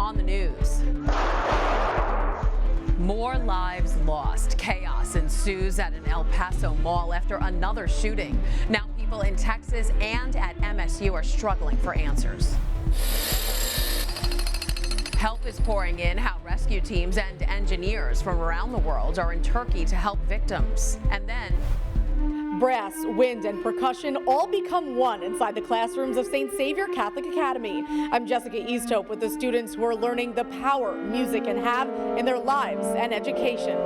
on the news. More lives lost. Chaos ensues at an El Paso mall after another shooting. Now people in Texas and at MSU are struggling for answers. Help is pouring in. How rescue teams and engineers from around the world are in Turkey to help victims. And then brass, wind, and percussion all become one inside the classrooms of St. Saviour Catholic Academy. I'm Jessica Easthope with the students who are learning the power music can have in their lives and education.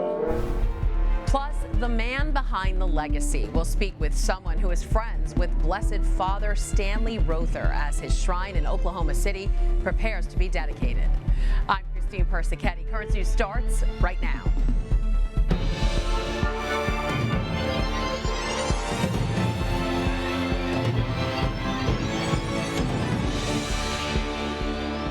Plus, the man behind the legacy will speak with someone who is friends with Blessed Father Stanley Rother as his shrine in Oklahoma City prepares to be dedicated. I'm Christine Persichetti. Current News starts right now.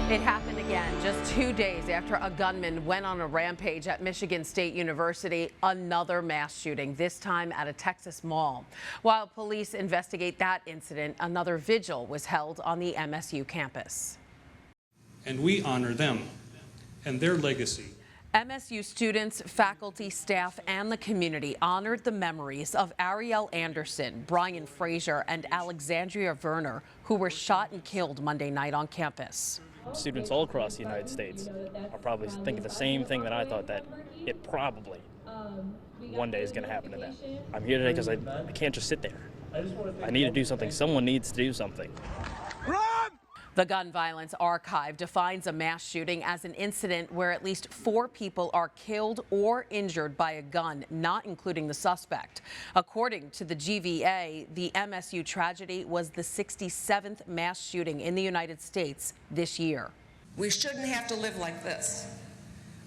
It happened again just 2 days after a gunman went on a rampage at Michigan State University. Another mass shooting, this time at a Texas mall. While police investigate that incident, another vigil was held on the MSU campus. And we honor them and their legacy. MSU students, faculty, staff, and the community honored the memories of Ariel Anderson, Brian Frazier, and Alexandria Werner, who were shot and killed Monday night on campus. Students all across the United States are probably thinking the same thing that I thought, that it probably one day is going to happen to them. I'm here today because I can't just sit there. I need to do something. Someone needs to do something. Run! The Gun Violence Archive defines a mass shooting as an incident where at least 4 people are killed or injured by a gun, not including the suspect. According to the GVA, the MSU tragedy was the 67th mass shooting in the United States this year. We shouldn't have to live like this.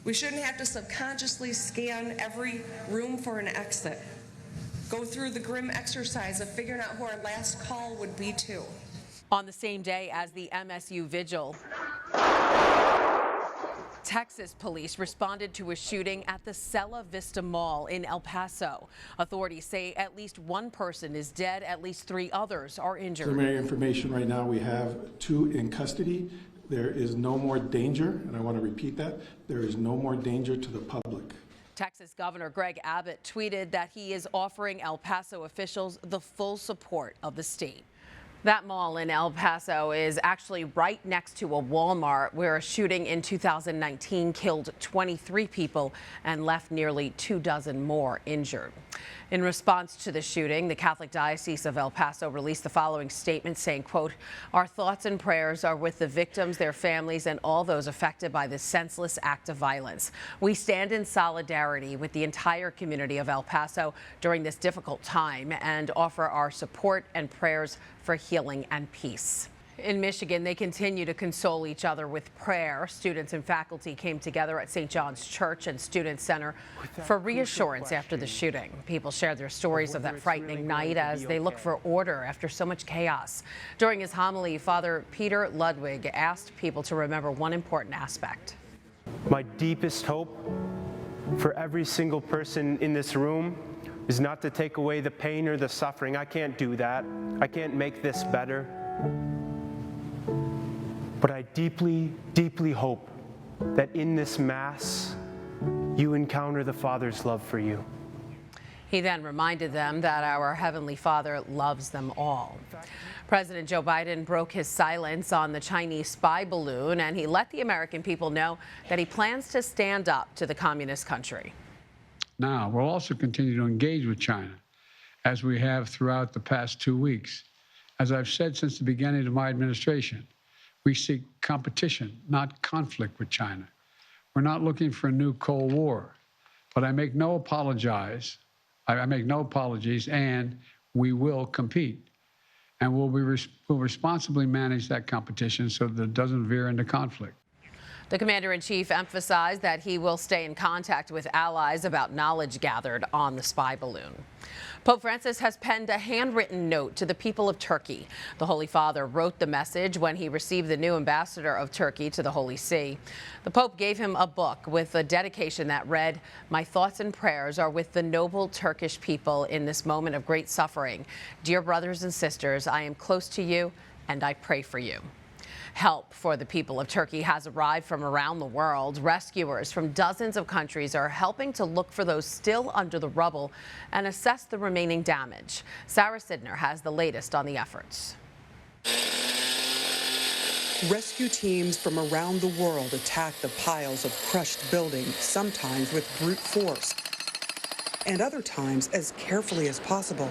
We shouldn't have to subconsciously scan every room for an exit. Go through the grim exercise of figuring out who our last call would be to. On the same day as the MSU vigil, Texas police responded to a shooting at the Cella Vista Mall in El Paso. Authorities say at least 1 person is dead, at least 3 others are injured. Preliminary information right now, we have 2 in custody. There is no more danger, and I want to repeat that, there is no more danger to the public. Texas Governor Greg Abbott tweeted that he is offering El Paso officials the full support of the state. That mall in El Paso is actually right next to a Walmart where a shooting in 2019 killed 23 people and left nearly 24 more injured. In response to the shooting, the Catholic Diocese of El Paso released the following statement saying, quote, "Our thoughts and prayers are with the victims, their families, and all those affected by this senseless act of violence. We stand in solidarity with the entire community of El Paso during this difficult time and offer our support and prayers for healing and peace." In Michigan, they continue to console each other with prayer. Students and faculty came together at St. John's Church and Student Center for reassurance after the shooting. People shared their stories of that frightening night as they look for order after so much chaos. During his homily, Father Peter Ludwig asked people to remember one important aspect. My deepest hope for every single person in this room is not to take away the pain or the suffering. I can't do that. I can't make this better. But I deeply, deeply hope that in this Mass, you encounter the Father's love for you. He then reminded them that our Heavenly Father loves them all. President Joe Biden broke his silence on the Chinese spy balloon, and he let the American people know that he plans to stand up to the communist country. Now, we'll also continue to engage with China, as we have throughout the past 2 weeks. As I've said since the beginning of my administration, we seek competition, not conflict with China. We're not looking for a new Cold War, but I make no apologies, and we will compete. And we'll responsibly manage that competition so that it doesn't veer into conflict. The commander-in-chief emphasized that he will stay in contact with allies about knowledge gathered on the spy balloon. Pope Francis has penned a handwritten note to the people of Turkey. The Holy Father wrote the message when he received the new ambassador of Turkey to the Holy See. The Pope gave him a book with a dedication that read, "My thoughts and prayers are with the noble Turkish people in this moment of great suffering. Dear brothers and sisters, I am close to you and I pray for you." Help for the people of Turkey has arrived from around the world. Rescuers from dozens of countries are helping to look for those still under the rubble and assess the remaining damage. Sarah Sidner has the latest on the efforts. Rescue teams from around the world attack the piles of crushed buildings, sometimes with brute force, and other times as carefully as possible.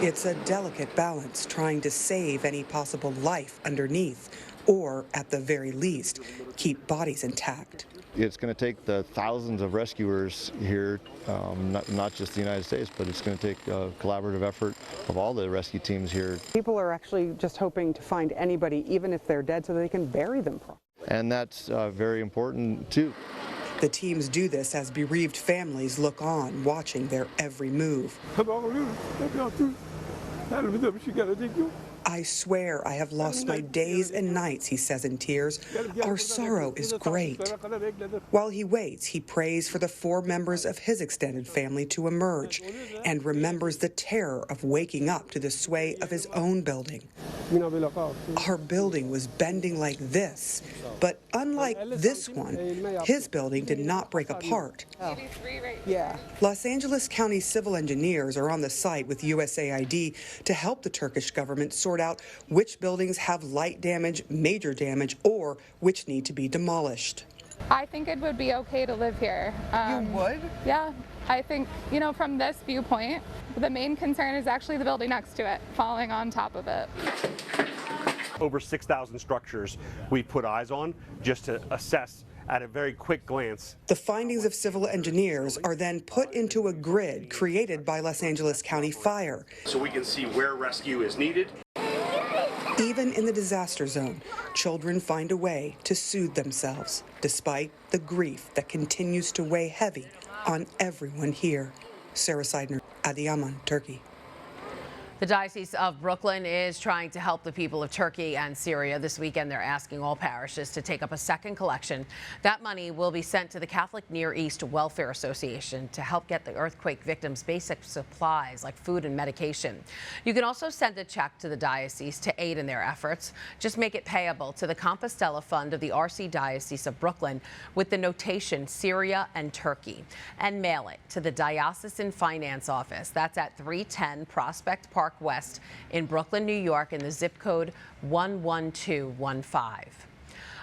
It's a delicate balance, trying to save any possible life underneath, or at the very least, keep bodies intact. It's going to take the thousands of rescuers here, not just the United States, but it's going to take a collaborative effort of all the rescue teams here. People are actually just hoping to find anybody, even if they're dead, so they can bury them properly. And that's very important too. The teams do this as bereaved families look on, watching their every move. I swear I have lost my days and nights, he says in tears. Our sorrow is great. While he waits, he prays for the 4 members of his extended family to emerge and remembers the terror of waking up to the sway of his own building. Our building was bending like this, but unlike this one, his building did not break apart. Yeah. Los Angeles County civil engineers are on the site with USAID to help the Turkish government sort out which buildings have light damage, major damage, or which need to be demolished. I think it would be okay to live here. You would? Yeah. I think, from this viewpoint, the main concern is actually the building next to it, falling on top of it. Over 6,000 structures we put eyes on just to assess at a very quick glance. The findings of civil engineers are then put into a grid created by Los Angeles County Fire. So we can see where rescue is needed. Even in the disaster zone, children find a way to soothe themselves, despite the grief that continues to weigh heavy on everyone here. Sarah Sidner, Adıyaman, Turkey. The Diocese of Brooklyn is trying to help the people of Turkey and Syria. This weekend, they're asking all parishes to take up a second collection. That money will be sent to the Catholic Near East Welfare Association to help get the earthquake victims basic supplies like food and medication. You can also send a check to the diocese to aid in their efforts. Just make it payable to the Compostela Fund of the Archdiocese of Brooklyn with the notation Syria and Turkey, and mail it to the Diocesan Finance Office. That's at 310 Prospect Park West in Brooklyn, New York, in the zip code 11215.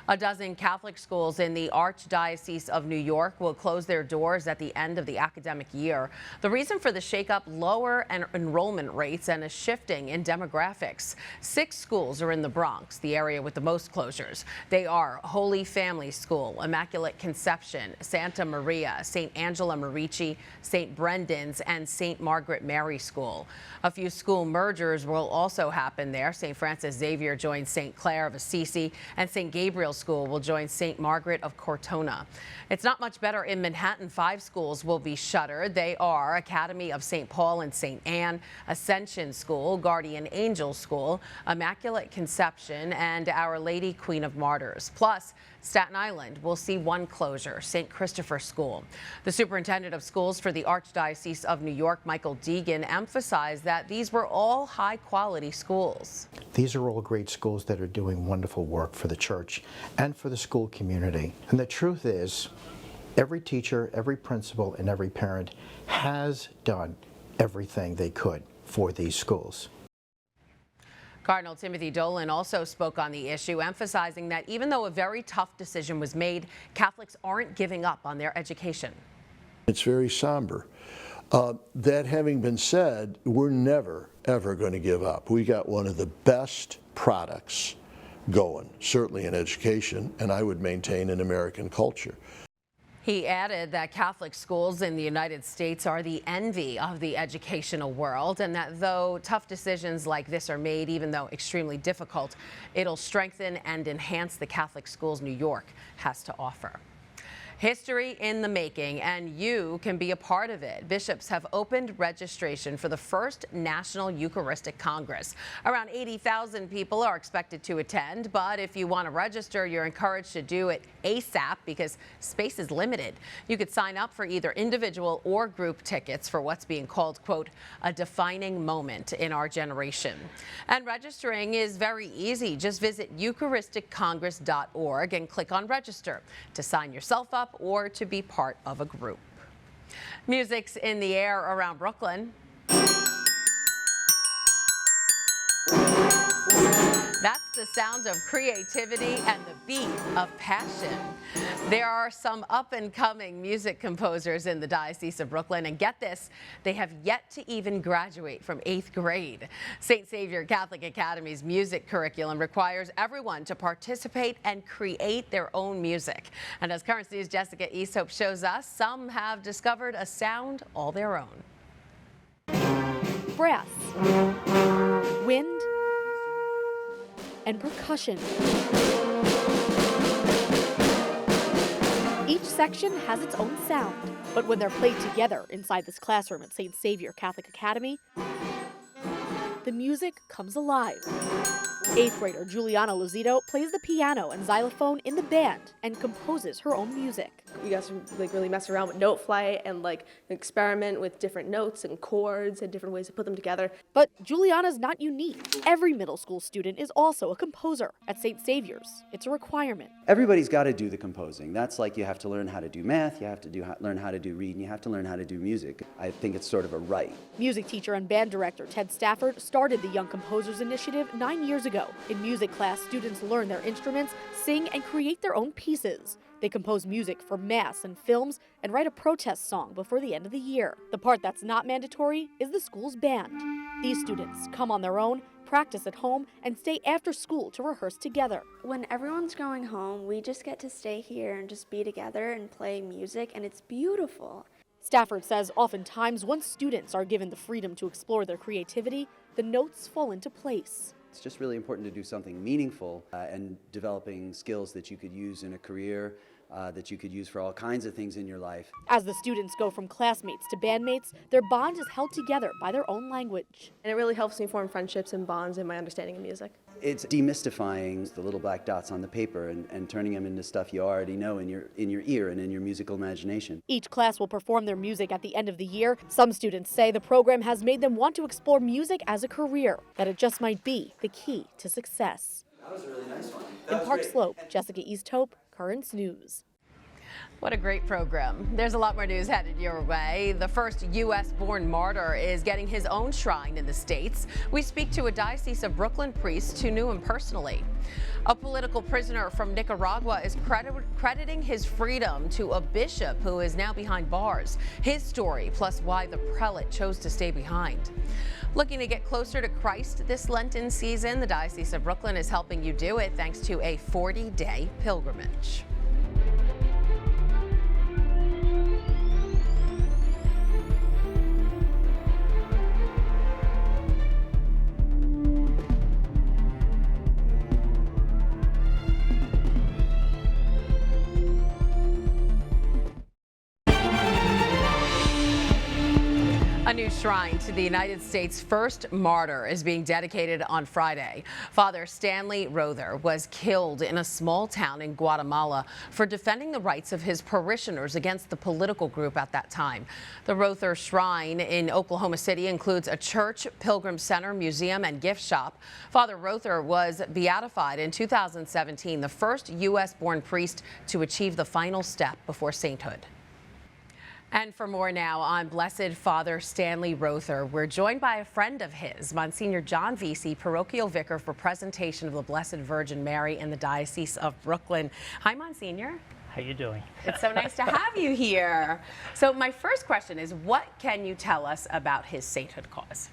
A dozen Catholic schools in the Archdiocese of New York will close their doors at the end of the academic year. The reason for the shakeup: lower enrollment rates and a shifting in demographics. 6 schools are in the Bronx, the area with the most closures. They are Holy Family School, Immaculate Conception, Santa Maria, St. Angela Merici, St. Brendan's, and St. Margaret Mary School. A few school mergers will also happen there. St. Francis Xavier joins St. Clare of Assisi, and St. Gabriel School will join St. Margaret of Cortona. It's not much better in Manhattan. 5 schools will be shuttered. They are Academy of St. Paul and St. Anne, Ascension School, Guardian Angel School, Immaculate Conception, and Our Lady Queen of Martyrs. Plus, Staten Island will see 1 closure, St. Christopher School. The superintendent of schools for the Archdiocese of New York, Michael Deegan, emphasized that these were all high-quality schools. These are all great schools that are doing wonderful work for the church and for the school community. And the truth is, every teacher, every principal, and every parent has done everything they could for these schools. Cardinal Timothy Dolan also spoke on the issue, emphasizing that even though a very tough decision was made, Catholics aren't giving up on their education. It's very somber. That having been said, we're never, ever going to give up. We got one of the best products going, certainly in education, and I would maintain in American culture. He added that Catholic schools in the United States are the envy of the educational world, and that though tough decisions like this are made, even though extremely difficult, it'll strengthen and enhance the Catholic schools New York has to offer. History in the making, and you can be a part of it. Bishops have opened registration for the first National Eucharistic Congress. Around 80,000 people are expected to attend, but if you want to register, you're encouraged to do it ASAP because space is limited. You could sign up for either individual or group tickets for what's being called, quote, a defining moment in our generation. And registering is very easy. Just visit eucharisticcongress.org and click on register to sign yourself up or to be part of a group. Music's in the air around Brooklyn. That's the sound of creativity and the beat of passion. There are some up-and-coming music composers in the Diocese of Brooklyn, and get this, they have yet to even graduate from 8th grade. St. Saviour Catholic Academy's music curriculum requires everyone to participate and create their own music. And as Currents News' Jessica Easthope shows us, some have discovered a sound all their own. Brass, wind, and percussion. Each section has its own sound, but when they're played together inside this classroom at St. Saviour Catholic Academy, the music comes alive. 8th grader Juliana Lozito plays the piano and xylophone in the band and composes her own music. You guys really mess around with note flight and experiment with different notes and chords and different ways to put them together. But Juliana's not unique. Every middle school student is also a composer. At St. Saviour's, it's a requirement. Everybody's got to do the composing. That's like you have to learn how to do math, you have to learn how to do read, and you have to learn how to do music. I think it's sort of a right. Music teacher and band director Ted Stafford started the Young Composers Initiative 9 years ago. In music class, students learn their instruments, sing, and create their own pieces. They compose music for mass and films and write a protest song before the end of the year. The part that's not mandatory is the school's band. These students come on their own, practice at home, and stay after school to rehearse together. When everyone's going home, we just get to stay here and just be together and play music, and it's beautiful. Stafford says oftentimes once students are given the freedom to explore their creativity, the notes fall into place. It's just really important to do something meaningful and developing skills that you could use in a career, that you could use for all kinds of things in your life. As the students go from classmates to bandmates, their bond is held together by their own language. And it really helps me form friendships and bonds in my understanding of music. It's demystifying the little black dots on the paper and turning them into stuff you already know in your ear and in your musical imagination. Each class will perform their music at the end of the year. Some students say the program has made them want to explore music as a career, that it just might be the key to success. That was a really nice one. In Park Slope, Jessica Easthope, Currents News. What a great program. There's a lot more news headed your way. The first U.S.-born martyr is getting his own shrine in the States. We speak to a Diocese of Brooklyn priest who knew him personally. A political prisoner from Nicaragua is crediting his freedom to a bishop who is now behind bars. His story, plus why the prelate chose to stay behind. Looking to get closer to Christ this Lenten season, the Diocese of Brooklyn is helping you do it thanks to a 40-day pilgrimage. A new shrine to the United States' first martyr is being dedicated on Friday. Father Stanley Rother was killed in a small town in Guatemala for defending the rights of his parishioners against the political group at that time. The Rother Shrine in Oklahoma City includes a church, pilgrim center, museum, and gift shop. Father Rother was beatified in 2017, the first U.S.-born priest to achieve the final step before sainthood. And for more now on Blessed Father Stanley Rother, we're joined by a friend of his, Monsignor John Vesey, parochial vicar for Presentation of the Blessed Virgin Mary in the Diocese of Brooklyn. Hi, Monsignor. How you doing? It's so nice to have you here. So my first question is, what can you tell us about his sainthood cause?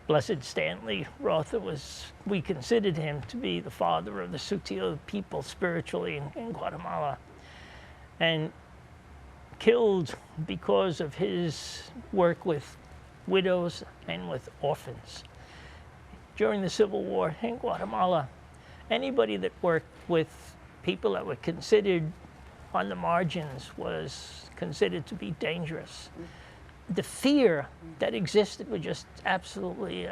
Blessed Stanley Rother we considered him to be the father of the Sutil people spiritually in Guatemala. And killed because of his work with widows and with orphans. During the Civil War in Guatemala, anybody that worked with people that were considered on the margins was considered to be dangerous. The fear that existed was just absolutely,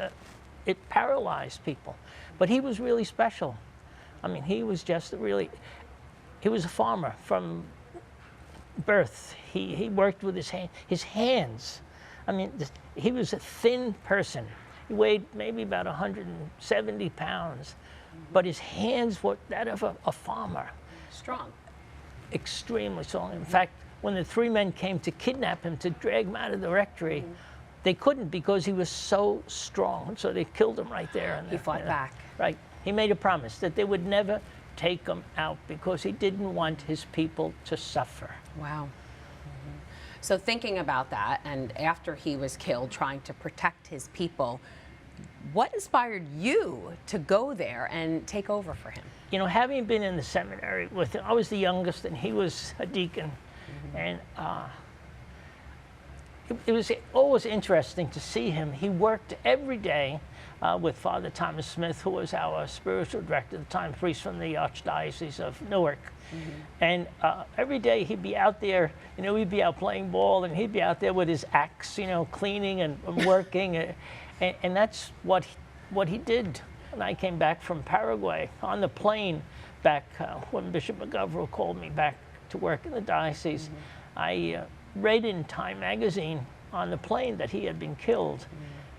it paralyzed people. But he was really special. I mean, he was just he was a farmer from birth. He worked with his hands. I mean, he was a thin person. He weighed maybe about 170 pounds, but his hands were that of a farmer. Strong. Extremely strong. In fact, when the 3 men came to kidnap him, to drag him out of the rectory, they couldn't because he was so strong. So they killed him right there. And he fought back. Right. He made a promise that they would never take him out because he didn't want his people to suffer. Wow. So thinking about that, and after he was killed, trying to protect his people, what inspired you to go there and take over for him? You know, having been in the seminary with him, I was the youngest and he was a deacon. And it was always interesting to see him. He worked every day with Father Thomas Smith, who was our spiritual director at the time, priest from the Archdiocese of Newark. And every day he'd be out there, you know, we'd be out playing ball and he'd be out there with his axe, you know, cleaning and working. And that's what he did. And I came back from Paraguay on the plane back when Bishop McGovern called me back to work in the diocese. I read in Time magazine on the plane that he had been killed.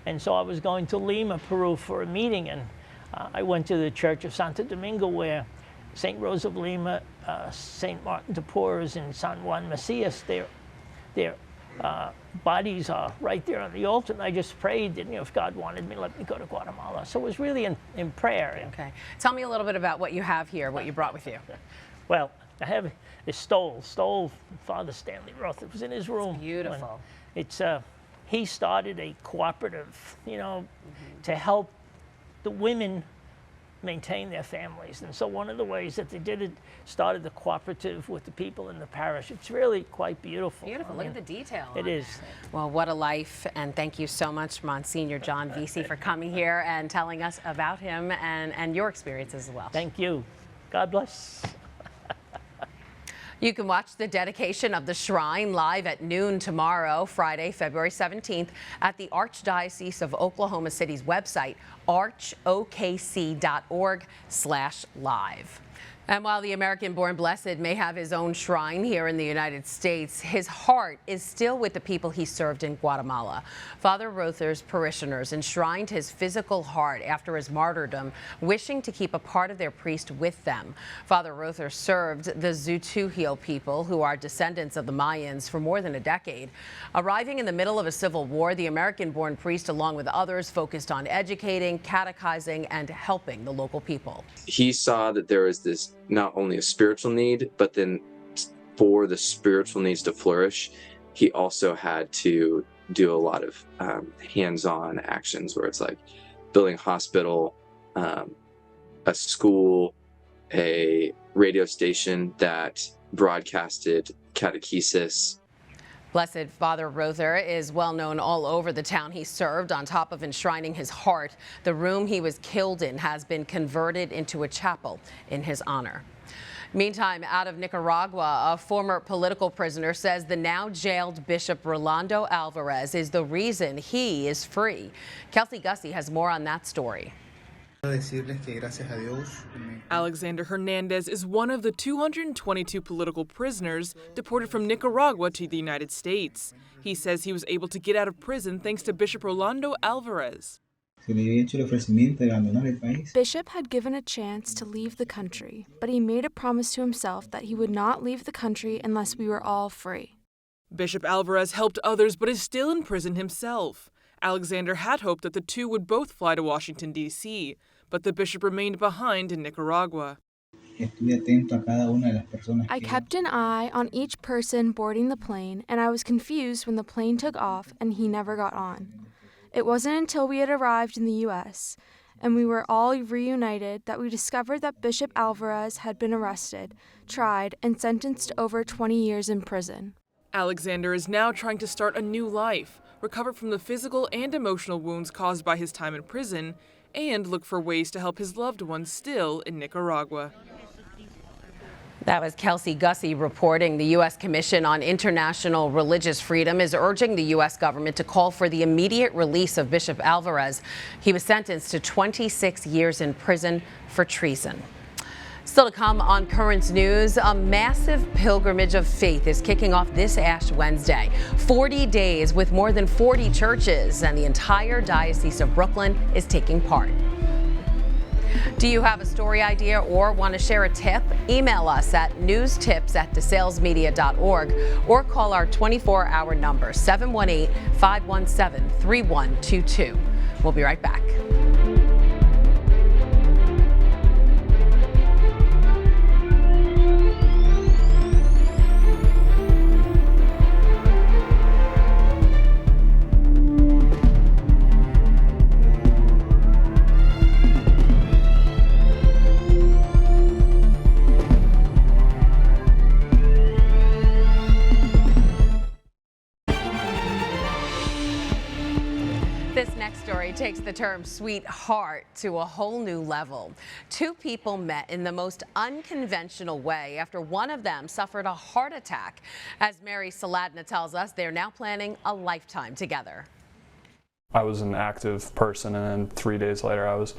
And so I was going to Lima, Peru for a meeting, and I went to the Church of Santo Domingo where St. Rose of Lima, St. Martin de Porres, and San Juan Macias, their bodies are right there on the altar. And I just prayed that, you know, if God wanted me, let me go to Guatemala. So it was really in prayer. Okay. Tell me a little bit about what you have here, what you brought with you. Well, I have this stole Father Stanley Roth. It was in his room. It's beautiful. It's he started a cooperative, you know, to help the women maintain their families. And so one of the ways that they did it, started the cooperative with the people in the parish. It's really quite beautiful. Beautiful. Look at the detail. It is. Well, what a life. And thank you so much, Monsignor John Vesey, for coming here and telling us about him and your experiences as well. Thank you. God bless. You can watch the dedication of the shrine live at noon tomorrow, Friday, February 17th, at the Archdiocese of Oklahoma City's website, archokc.org/live. And while the American-born Blessed may have his own shrine here in the United States, his heart is still with the people he served in Guatemala. Father Rother's parishioners enshrined his physical heart after his martyrdom, wishing to keep a part of their priest with them. Father Rother served the Zutujil people, who are descendants of the Mayans, for more than a decade. Arriving in the middle of a civil war, the American-born priest, along with others, focused on educating, catechizing, and helping the local people. He saw that there was this not only a spiritual need, but then for the spiritual needs to flourish, he also had to do a lot of hands-on actions where it's like building a hospital, a school, a radio station that broadcasted catechesis. Blessed Father Rother is well known all over the town he served. On top of enshrining his heart, the room he was killed in has been converted into a chapel in his honor. Meantime, out of Nicaragua, a former political prisoner says the now jailed Bishop Rolando Alvarez is the reason he is free. Kelsey Gussie has more on that story. Alexander Hernandez is one of the 222 political prisoners deported from Nicaragua to the United States. He says he was able to get out of prison thanks to Bishop Rolando Alvarez. Bishop had given a chance to leave the country, but he made a promise to himself that he would not leave the country unless we were all free. Bishop Alvarez helped others but is still in prison himself. Alexander had hoped that the two would both fly to Washington, D.C., but the bishop remained behind in Nicaragua. I kept an eye on each person boarding the plane, and I was confused when the plane took off and he never got on. It wasn't until we had arrived in the U.S. and we were all reunited that we discovered that Bishop Alvarez had been arrested, tried, and sentenced to over 20 years in prison. Alexander is now trying to start a new life, recover from the physical and emotional wounds caused by his time in prison, and look for ways to help his loved ones still in Nicaragua. That was Kelsey Gussie reporting. The U.S. Commission on International Religious Freedom is urging the U.S. government to call for the immediate release of Bishop Alvarez. He was sentenced to 26 years in prison for treason. Still to come on Currents News, a massive pilgrimage of faith is kicking off this Ash Wednesday. 40 days with more than 40 churches, and the entire Diocese of Brooklyn is taking part. Do you have a story idea or want to share a tip? Email us at newstips@desalesmedia.org or call our 24-hour number 718-517-3122. We'll be right back. This next story takes the term sweetheart to a whole new level. Two people met in the most unconventional way after one of them suffered a heart attack. As Mary Saladna tells us, they're now planning a lifetime together. I was an active person, and then 3 days later I was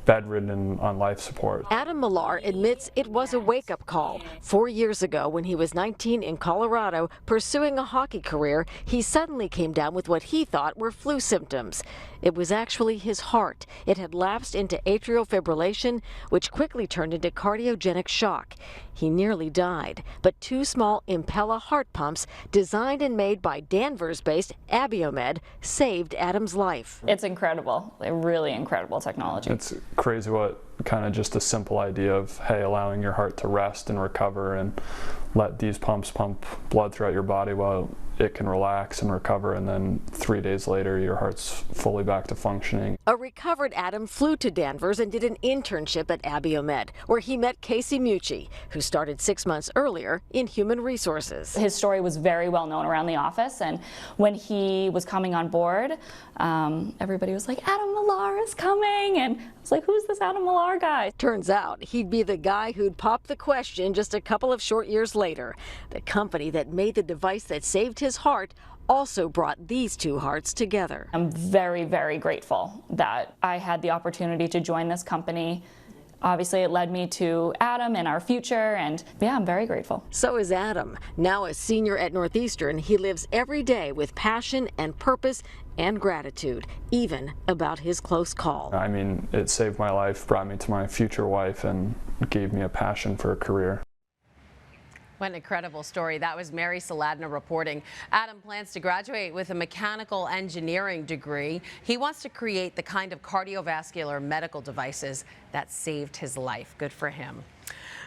bedridden and on life support. Adam Millar admits it was a wake-up call. 4 years ago, when he was 19 in Colorado, pursuing a hockey career, he suddenly came down with what he thought were flu symptoms. It was actually his heart. It had lapsed into atrial fibrillation, which quickly turned into cardiogenic shock. He nearly died, but two small Impella heart pumps, designed and made by Danvers-based Abiomed, saved Adam's life. It's incredible, really incredible technology. It's crazy what kind of just a simple idea of, hey, allowing your heart to rest and recover and let these pumps pump blood throughout your body while it can relax and recover, and then 3 days later your heart's fully back to functioning. A recovered Adam flew to Danvers and did an internship at Abiomed, where he met Casey Mucci, who started 6 months earlier in human resources. His story was very well known around the office, and when he was coming on board, everybody was like, Adam Millar is coming, and I was like, who's this Adam Millar guy? Turns out he'd be the guy who'd pop the question just a couple of short years later. The company that made the device that saved his heart also brought these two hearts together. I'm very, very grateful that I had the opportunity to join this company. Obviously, it led me to Adam and our future, and yeah, I'm very grateful. So is Adam. Now a senior at Northeastern, he lives every day with passion and purpose and gratitude, even about his close call. I mean, it saved my life, brought me to my future wife, and gave me a passion for a career. What an incredible story. That was Mary Saladna reporting. Adam plans to graduate with a mechanical engineering degree. He wants to create the kind of cardiovascular medical devices that saved his life. Good for him.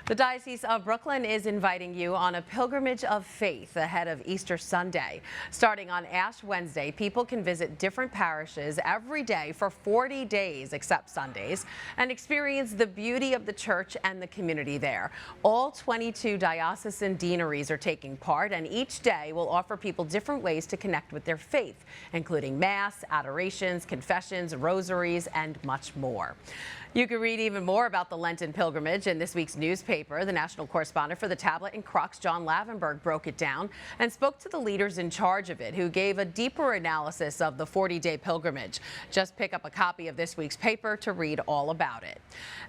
The Diocese of Brooklyn is inviting you on a pilgrimage of faith ahead of Easter Sunday. Starting on Ash Wednesday, people can visit different parishes every day for 40 days, except Sundays, and experience the beauty of the church and the community there. All 22 diocesan deaneries are taking part, and each day will offer people different ways to connect with their faith, including Mass, adorations, confessions, rosaries, and much more. You can read even more about the Lenten pilgrimage in this week's newspaper. The national correspondent for the Tablet and Crux, John Lavenberg, broke it down and spoke to the leaders in charge of it, who gave a deeper analysis of the 40-day pilgrimage. Just pick up a copy of this week's paper to read all about it.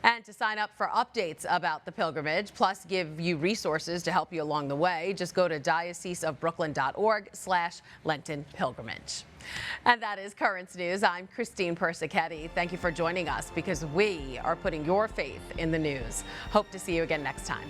And to sign up for updates about the pilgrimage, plus give you resources to help you along the way, just go to dioceseofbrooklyn.org/Lenten pilgrimage. And that is Currents News. I'm Christine Persichetti. Thank you for joining us, because we are putting your faith in the news. Hope to see you again next time.